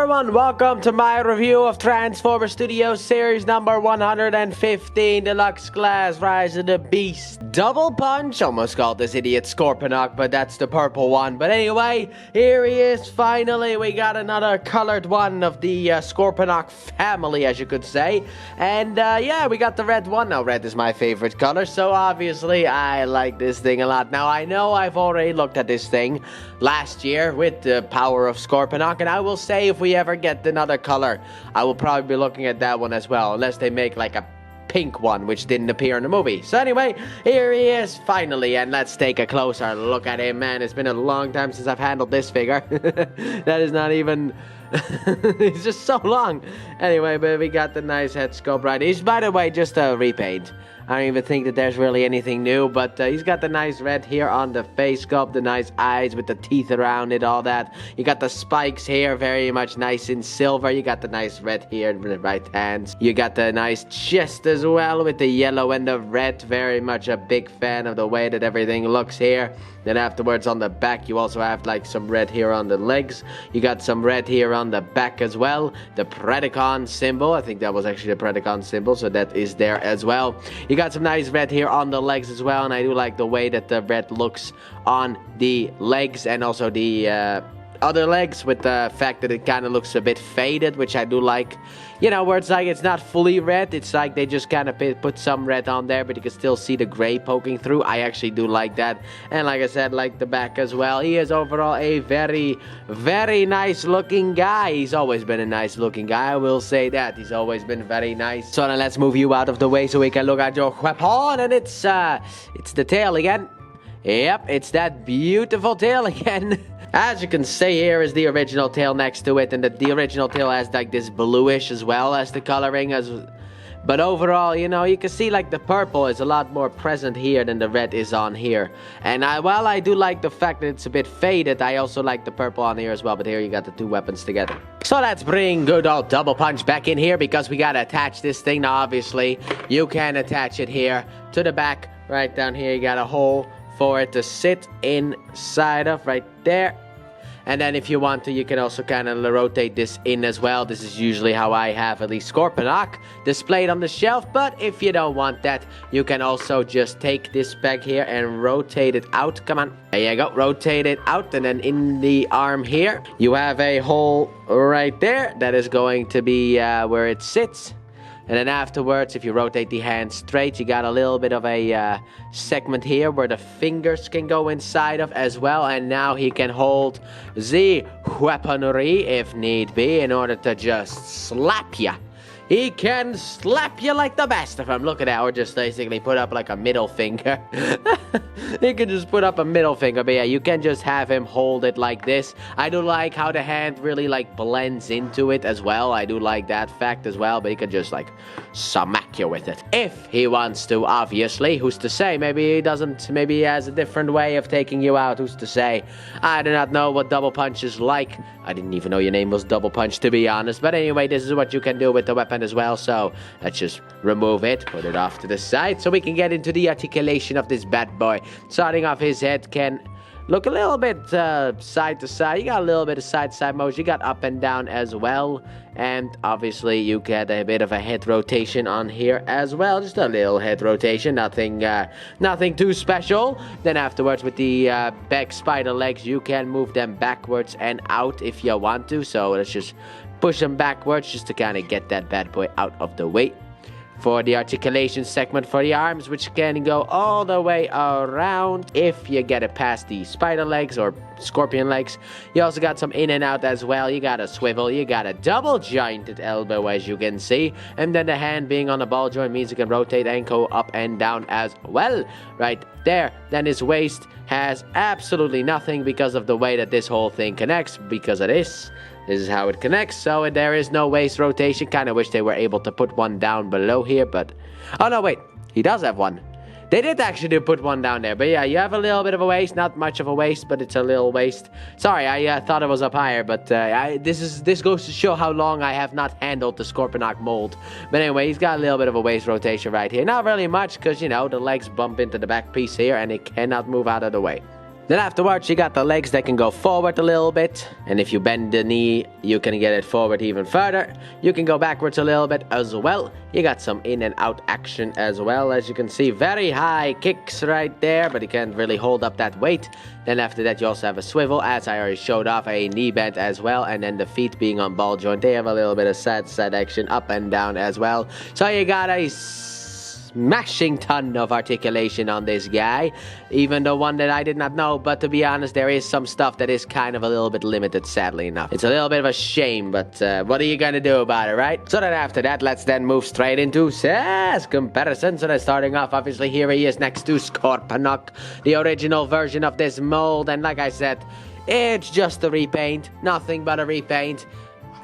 everyone, welcome to my review of Transformer Studios Series number 115 Deluxe Class Rise of the Beast. Double Punch, almost called this idiot Scorponok, but that's the purple one. But anyway, here he is finally. We got another colored one of the Scorponok family, as you could say. And yeah, we got the red one. Now, red is my favorite color, so obviously I like this thing a lot. Now, I know I've already looked at this thing last year with the power of Scorponok, and I will say if we ever get another color, I will probably be looking at that one as well, unless they make like a pink one, which didn't appear in the movie. So anyway, here he is finally, and let's take a closer look at him. Man, it's been a long time since I've handled this figure. That is not even... it's just so long. Anyway, but we got the nice head sculpt right. He's, by the way, just a repaint. I don't even think that there's really anything new, but he's got the nice red here on the face sculpt, the nice eyes with the teeth around it, all that. You got the spikes here, very much nice in silver. You got the nice red here with the right hands. You got the nice chest as well with the yellow and the red. Very much a big fan of the way that everything looks here. Then afterwards on the back, you also have like some red here on the legs. You got some red here on the back as well. The Predacon symbol, I think that was actually the Predacon symbol, so that is there as well. You got some nice red here on the legs as well, and I do like the way that the red looks on the legs and also the other legs, with the fact that it kind of looks a bit faded, which I do like. You know, where it's like it's not fully red, it's like they just kind of put some red on there, but you can still see the gray poking through. I actually do like that. And like I said, like the back as well. He is overall a very, very nice looking guy. He's always been a nice looking guy, I will say that. He's always been very nice. So now let's move you out of the way so we can look at your weapon, and it's the tail again. Yep, it's that beautiful tail again. As you can see, here is the original tail next to it, and the original tail has like this bluish as well as the coloring. But overall, you know, you can see like the purple is a lot more present here than the red is on here. And while I do like the fact that it's a bit faded, I also like the purple on here as well. But here you got the two weapons together. So let's bring good old Double Punch back in here, because we gotta attach this thing. Now obviously, you can attach it here to the back. Right down here, you got a hole for it to sit inside of right there. And then if you want to, you can also kind of rotate this in as well. This is usually how I have at least Scorponok displayed on the shelf. But if you don't want that, you can also just take this peg here and rotate it out. Come on. There you go. Rotate it out. And then in the arm here, you have a hole right there. That is going to be where it sits. And then afterwards, if you rotate the hand straight, you got a little bit of a segment here where the fingers can go inside of as well. And now he can hold the weaponry if need be in order to just slap ya. He can slap you like the best of them. Look at that. Or just basically put up like a middle finger. He can just put up a middle finger. But yeah, you can just have him hold it like this. I do like how the hand really like blends into it as well. I do like that fact as well. But he can just like smack you with it. If he wants to, obviously. Who's to say? Maybe he doesn't. Maybe he has a different way of taking you out. Who's to say? I do not know what Double Punch is like. I didn't even know your name was Double Punch, to be honest. But anyway, this is what you can do with the weapon as well. So let's just remove it, put it off to the side, so we can get into the articulation of this bad boy. Starting off, his head can look a little bit side to side. You got a little bit of side to side motion. You got up and down as well. And obviously you get a bit of a head rotation on here as well. Just a little head rotation, nothing too special. Then afterwards, with the back spider legs, you can move them backwards and out if you want to. So let's just push them backwards just to kind of get that bad boy out of the way. For the articulation segment for the arms, which can go all the way around if you get it past the spider legs or scorpion legs. You also got some in and out as well. You got a swivel, you got a double jointed elbow, as you can see. And then the hand being on the ball joint means you can rotate and go up and down as well. Right there. Then his waist has absolutely nothing because of the way that this whole thing connects, because of this. This is how it connects, so there is no waist rotation. Kind of wish they were able to put one down below here, but... Oh, no, wait. He does have one. They did actually put one down there, but yeah, you have a little bit of a waist. Not much of a waist, but it's a little waist. Sorry, I thought it was up higher, but this goes to show how long I have not handled the Scorponok mold. But anyway, he's got a little bit of a waist rotation right here. Not really much, because, you know, the legs bump into the back piece here, and it cannot move out of the way. Then afterwards, you got the legs that can go forward a little bit. And if you bend the knee, you can get it forward even further. You can go backwards a little bit as well. You got some in and out action as well. As you can see, very high kicks right there, but you can't really hold up that weight. Then after that, you also have a swivel, as I already showed off, a knee bend as well. And then the feet being on ball joint, they have a little bit of side action up and down as well. So you got a smashing ton of articulation on this guy, even the one that I did not know. But to be honest, there is some stuff that is kind of a little bit limited, sadly enough. It's a little bit of a shame, but what are you gonna do about it, right? So then after that, let's then move straight into size comparison. So then starting off, obviously here he is next to Scorponok, the original version of this mold. And like I said, it's just a repaint, nothing but a repaint.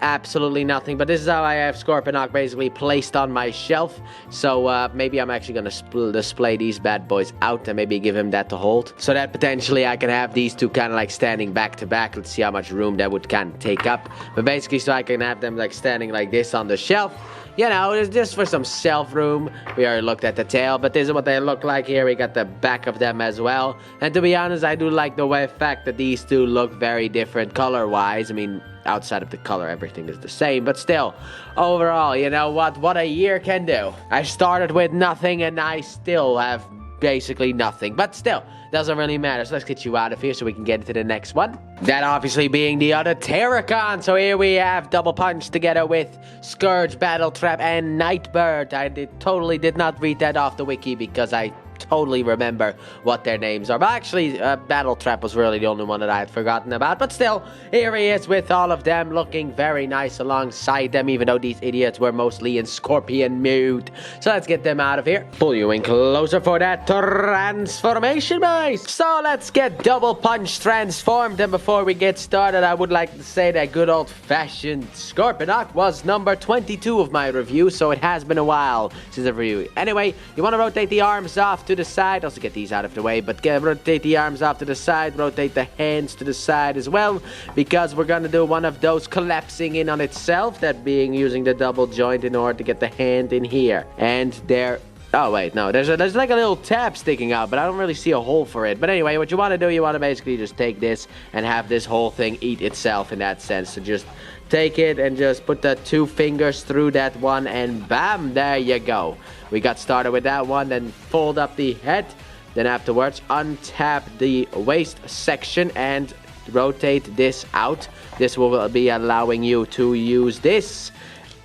Absolutely nothing, but this is how I have Scorponok basically placed on my shelf. So maybe I'm actually gonna display these bad boys out and maybe give him that to hold, so that potentially I can have these two kind of like standing back to back. Let's see how much room that would kind of take up, but basically so I can have them like standing like this on the shelf. You know, it's just for some shelf room. We already looked at the tail, but this is what they look like here. We got the back of them as well. And to be honest, I do like the fact that these two look very different color-wise. I mean, outside of the color, everything is the same. But still, overall, you know what a year can do. I started with nothing, and I still have basically nothing. But still, doesn't really matter. So let's get you out of here so we can get into the next one. That obviously being the other Terracon. So here we have Double Punch together with Scourge, Battle Trap, and Nightbird. I totally did not read that off the wiki because I totally remember what their names are. But actually, Battle Trap was really the only one that I had forgotten about. But still, here he is with all of them looking very nice alongside them, even though these idiots were mostly in Scorpion mood. So let's get them out of here. Pull you in closer for that transformation, boys. So let's get Double Punch transformed. And before we get started, I would like to say that good old-fashioned Scorponok was number 22 of my review. So it has been a while since the review. Anyway, you want to rotate the arms off to the side. Also get these out of the way, but rotate the arms off to the side, rotate the hands to the side as well, because we're gonna do one of those collapsing in on itself, that being using the double joint in order to get the hand in here. And there, oh wait, no, there's like a little tab sticking out, but I don't really see a hole for it. But anyway, what you want to do, you want to basically just take this and have this whole thing eat itself in that sense. So just take it and just put the 2 fingers through that one, and bam, there you go. We got started with that one. Then fold up the head. Then afterwards, untap the waist section and rotate this out. This will be allowing you to use this.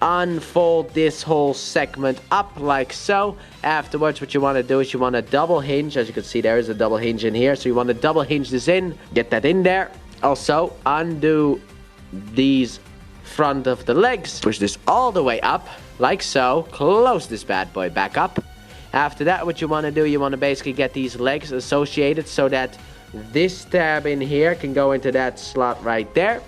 Unfold this whole segment up like so. Afterwards, what you want to do is you want to double hinge. As you can see, there is a double hinge in here. So you want to double hinge this in. Get that in there. Also, undo these front of the legs. Push this all the way up like so. Close this bad boy back up. After that, what you want to do, you want to basically get these legs associated so that this tab in here can go into that slot right there.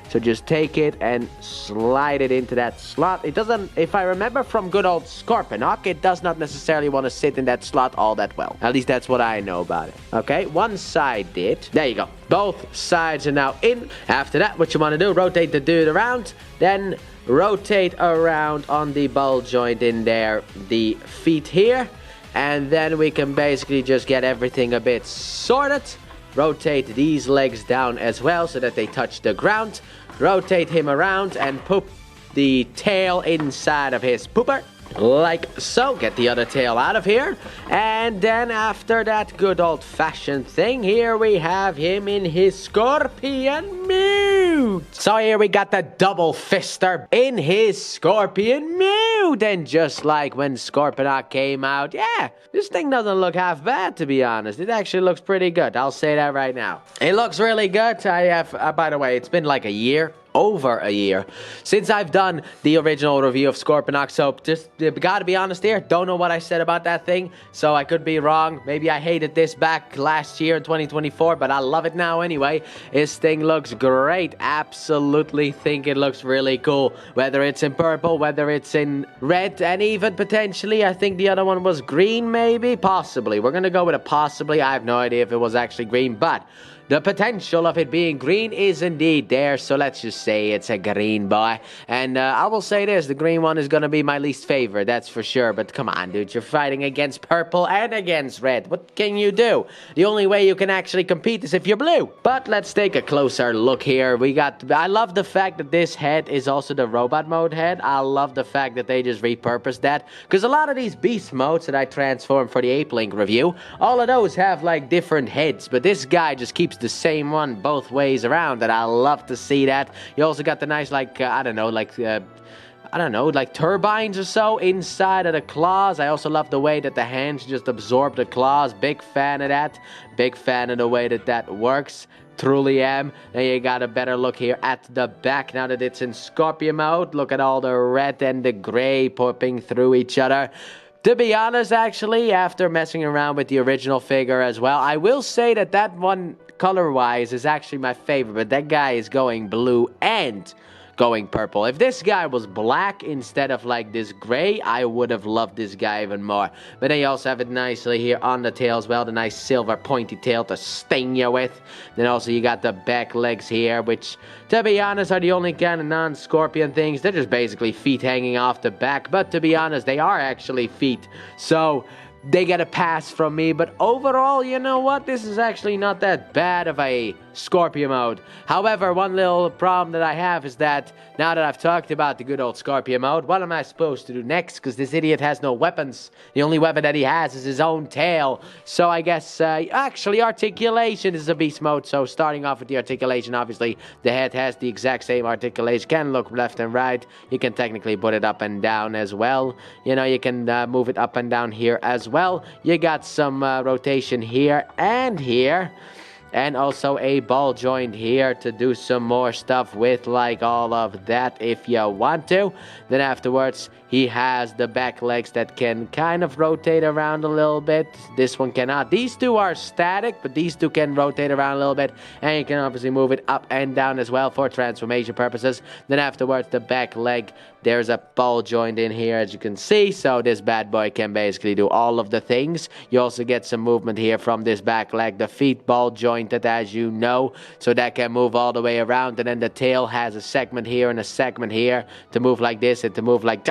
So just take it and slide it into that slot. It doesn't, if I remember from good old Scorponok, it does not necessarily want to sit in that slot all that well. At least that's what I know about it. Okay, one side did. There you go. Both sides are now in. After that, what you want to do, rotate the dude around. Then rotate around on the ball joint in there, the feet here. And then we can basically just get everything a bit sorted. Rotate these legs down as well so that they touch the ground. Rotate him around and poop the tail inside of his pooper. Like so. Get the other tail out of here. And then after that good old-fashioned thing, here we have him in his Scorpion mood. So here we got the double fister in his Scorpion mood. And just like when Scorponok came out, yeah, this thing doesn't look half bad, to be honest. It actually looks pretty good. I'll say that right now. It looks really good. I have, by the way, it's been like a year. Over a year since I've done the original review of Scorponok, so just gotta be honest here, don't know what I said about that thing, so I could be wrong. Maybe I hated this back last year in 2024, but I love it now anyway. This thing looks great. Absolutely think it looks really cool, whether it's in purple, whether it's in red, and even potentially I think the other one was green, maybe, possibly. We're gonna go with a possibly. I have no idea if it was actually green, but the potential of it being green is indeed there. So let's just say it's a green boy. And I will say this, the green one is going to be my least favorite, that's for sure. But come on, dude, you're fighting against purple and against red. What can you do? The only way you can actually compete is if you're blue. But let's take a closer look here. I love the fact that this head is also the robot mode head. I love the fact that they just repurposed that. Because a lot of these beast modes that I transformed for the Ape Link review, all of those have like different heads. But this guy just keeps the same one both ways around, and I love to see that. You also got the nice, like, I don't know, like turbines or so inside of the claws. I also love the way that the hands just absorb the claws. Big fan of that. Big fan of the way that that works. Truly am. Then you got a better look here at the back now that it's in Scorpion mode. Look at all the red and the gray popping through each other. To be honest, actually, after messing around with the original figure as well, I will say that that one, color-wise, is actually my favorite. But that guy is going blue and going purple. If this guy was black instead of like this gray, I would have loved this guy even more. But then you also have it nicely here on the tail as well, the nice silver pointy tail to sting you with. Then also you got the back legs here, which, to be honest, are the only kind of non-scorpion things. They're just basically feet hanging off the back, but to be honest, they are actually feet. So they get a pass from me, but overall, you know what? This is actually not that bad of a Scorpion mode. However, one little problem that I have is that now that I've talked about the good old Scorpion mode, what am I supposed to do next? Because this idiot has no weapons. The only weapon that he has is his own tail. So I guess, actually, articulation is a beast mode. So starting off with the articulation, obviously, the head has the exact same articulation. Can look left and right. You can technically put it up and down as well. You know, you can move it up and down here as well. You got some rotation here and here. And also a ball joint here to do some more stuff with, like all of that if you want to. Then afterwards, he has the back legs that can kind of rotate around a little bit. This one cannot. These two are static, but these two can rotate around a little bit. And you can obviously move it up and down as well for transformation purposes. Then afterwards, the back leg, there's a ball joint in here, as you can see. So this bad boy can basically do all of the things. You also get some movement here from this back leg. The feet ball jointed, as you know. So that can move all the way around. And then the tail has a segment here and a segment here to move like this and to move like...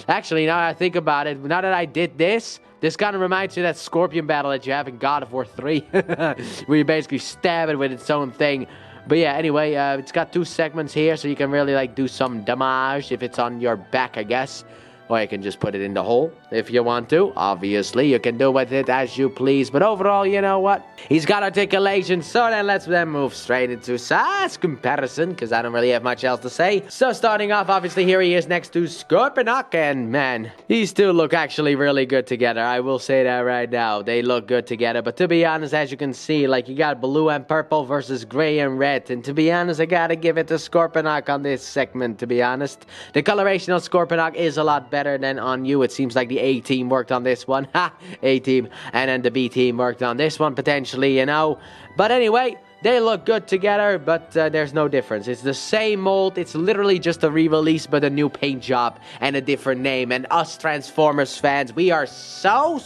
Actually, now that I think about it, now that I did this kind of reminds me of that Scorpion battle that you have in God of War 3. Where you basically stab it with its own thing. But yeah, anyway, it's got two segments here, so you can really like do some damage if it's on your back, I guess. Or you can just put it in the hole if you want to. Obviously, you can do with it as you please. But overall, you know what? He's got articulation. So then let's then move straight into size comparison, because I don't really have much else to say. So starting off, obviously, here he is next to Scorponok. And man, these two look actually really good together. I will say that right now. They look good together. But to be honest, as you can see, like you got blue and purple versus gray and red. And to be honest, I gotta give it to Scorponok on this segment, to be honest. The coloration on Scorponok is a lot better than on you. It seems like the A team worked on this one. Ha! A team. And then the B team worked on this one, potentially, you know. But anyway, they look good together, but there's no difference. It's the same mold. It's literally just a re-release, but a new paint job and a different name. And us Transformers fans, we are so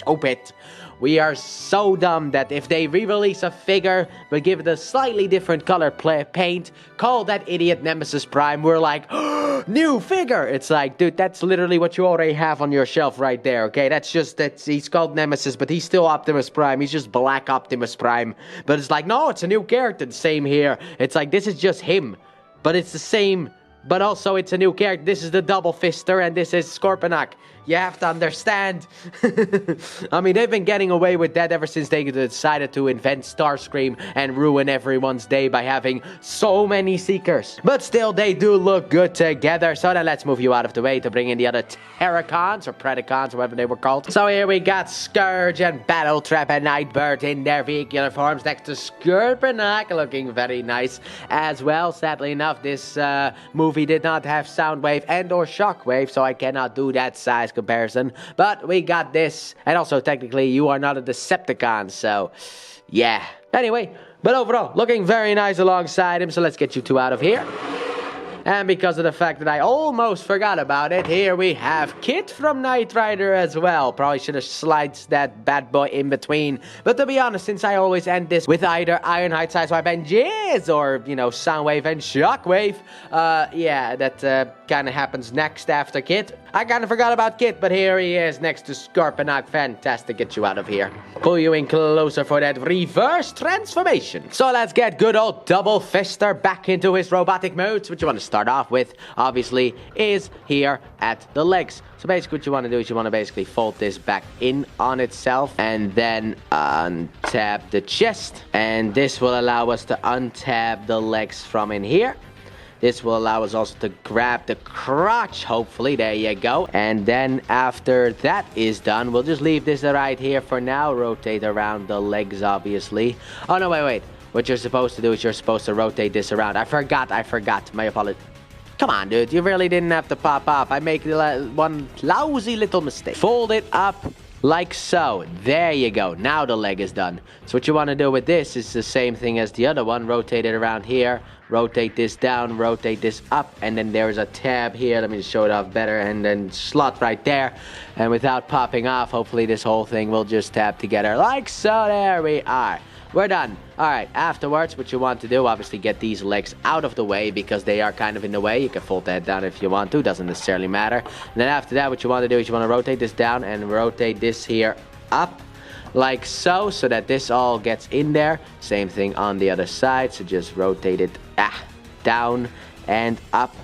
stupid. We are so dumb that if they re-release a figure but give it a slightly different color paint, call that idiot Nemesis Prime, we're like, new figure! It's like, dude, that's literally what you already have on your shelf right there, okay? He's called Nemesis, but he's still Optimus Prime. He's just Black Optimus Prime. But it's like, no, it's a new character. Same here. It's like, this is just him. But it's the same, but also it's a new character. This is the Double Fister, and this is Scorponok. You have to understand. I mean, they've been getting away with that ever since they decided to invent Starscream and ruin everyone's day by having so many Seekers. But still, they do look good together. So then let's move you out of the way to bring in the other Terracons or Predacons or whatever they were called. So here we got Scourge and Battletrap and Nightbird in their vehicular forms next to Scorponok, looking very nice as well. Sadly enough, this movie did not have Soundwave and or Shockwave, so I cannot do that size comparison, but we got this. And also, technically, you are not a Decepticon, so yeah. Anyway, but overall, looking very nice alongside him, so let's get you two out of here. And because of the fact that I almost forgot about it, here we have Kit from Knight Rider as well. Probably should have sliced that bad boy in between. But to be honest, since I always end this with either Ironhide, Sideswipe, and Jizz, or, you know, Soundwave and Shockwave, yeah, that kind of happens next after Kit. I kind of forgot about Kit, but here he is next to Scorponok. Fantastic, get you out of here. Pull you in closer for that reverse transformation. So let's get good old Double Fister back into his robotic modes. What you want to start off with, obviously, is here at the legs. So basically what you want to do is you want to basically fold this back in on itself and then untap the chest. And this will allow us to untap the legs from in here. This will allow us also to grab the crotch, hopefully. There you go. And then after that is done, we'll just leave this right here for now. Rotate around the legs, obviously. Oh, no, wait. What you're supposed to do is you're supposed to rotate this around. I forgot. My apologies. Come on, dude. You really didn't have to pop up. I make one lousy little mistake. Fold it up like so. There you go. Now the leg is done. So what you want to do with this is the same thing as the other one. Rotate it around here. Rotate this down. Rotate this up. And then there's a tab here. Let me just show it off better. And then slot right there. And without popping off, hopefully this whole thing will just tab together like so. There we are. We're done. Alright, afterwards, what you want to do, obviously get these legs out of the way because they are kind of in the way. You can fold that down if you want to, doesn't necessarily matter. And then after that, what you want to do is you want to rotate this down and rotate this here up like so that this all gets in there. Same thing on the other side, so just rotate it down and up.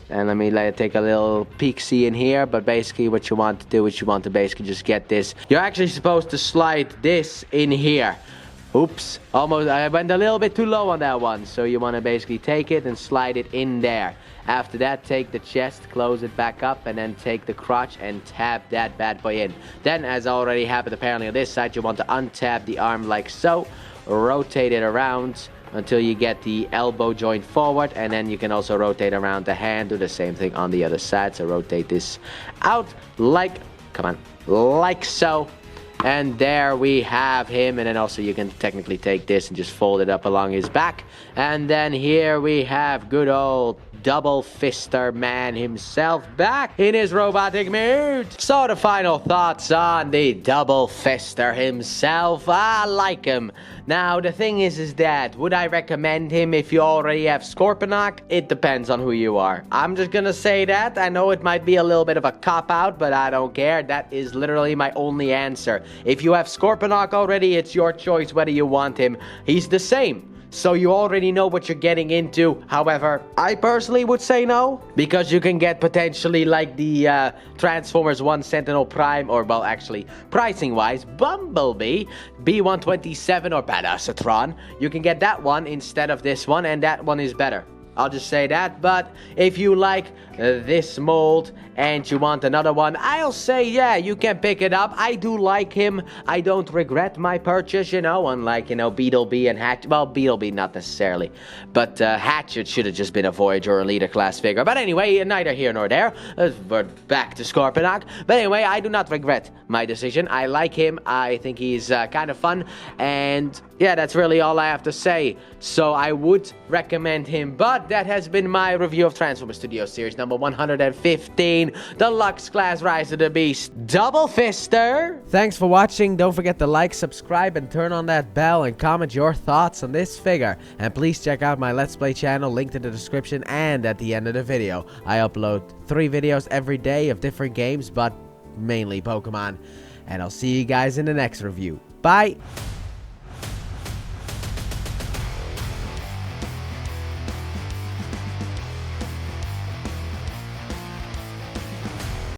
And let me take a little peek-see in here. But basically what you want to do is you want to basically just get this. You're actually supposed to slide this in here. Oops, almost, I went a little bit too low on that one. So you want to basically take it and slide it in there. After that, take the chest, close it back up, and then take the crotch and tap that bad boy in. Then, as already happened apparently on this side, you want to untap the arm like so. Rotate it around until you get the elbow joint forward, and then you can also rotate around the hand. Do the same thing on the other side. So rotate this out like, come on, like so. And there we have him. And then also you can technically take this and just fold it up along his back. And then here we have good old Double Fister man himself back in his robotic mood. So the final thoughts on the Double Fister himself. I like him. Now the thing is that would I recommend him if you already have Scorponok? It depends on who you are. I'm just gonna say that. I know it might be a little bit of a cop-out, but I don't care. That is literally my only answer. If you have Scorponok already, it's your choice whether you want him. He's the same. So you already know what you're getting into. However, I personally would say no. Because you can get potentially like the Transformers 1 Sentinel Prime. Or, well, actually, pricing-wise, Bumblebee, B127 or Badassatron. You can get that one instead of this one. And that one is better. I'll just say that. But if you like this mold and you want another one, I'll say, yeah, you can pick it up. I do like him. I don't regret my purchase, you know, unlike, you know, Beetlebee and Hatchet. Well, Beetlebee, not necessarily. But Hatchet should have just been a Voyager or Leader class figure. But anyway, neither here nor there. We're back to Scorponok. But anyway, I do not regret my decision. I like him. I think he's kind of fun. And yeah, that's really all I have to say. So I would recommend him. But that has been my review of Transformers Studios Series number 115, Deluxe Class Rise of the Beast, Double Fister. Thanks for watching. Don't forget to like, subscribe, and turn on that bell and comment your thoughts on this figure. And please check out my Let's Play channel, linked in the description and at the end of the video. I upload 3 videos every day of different games, but mainly Pokemon. And I'll see you guys in the next review. Bye!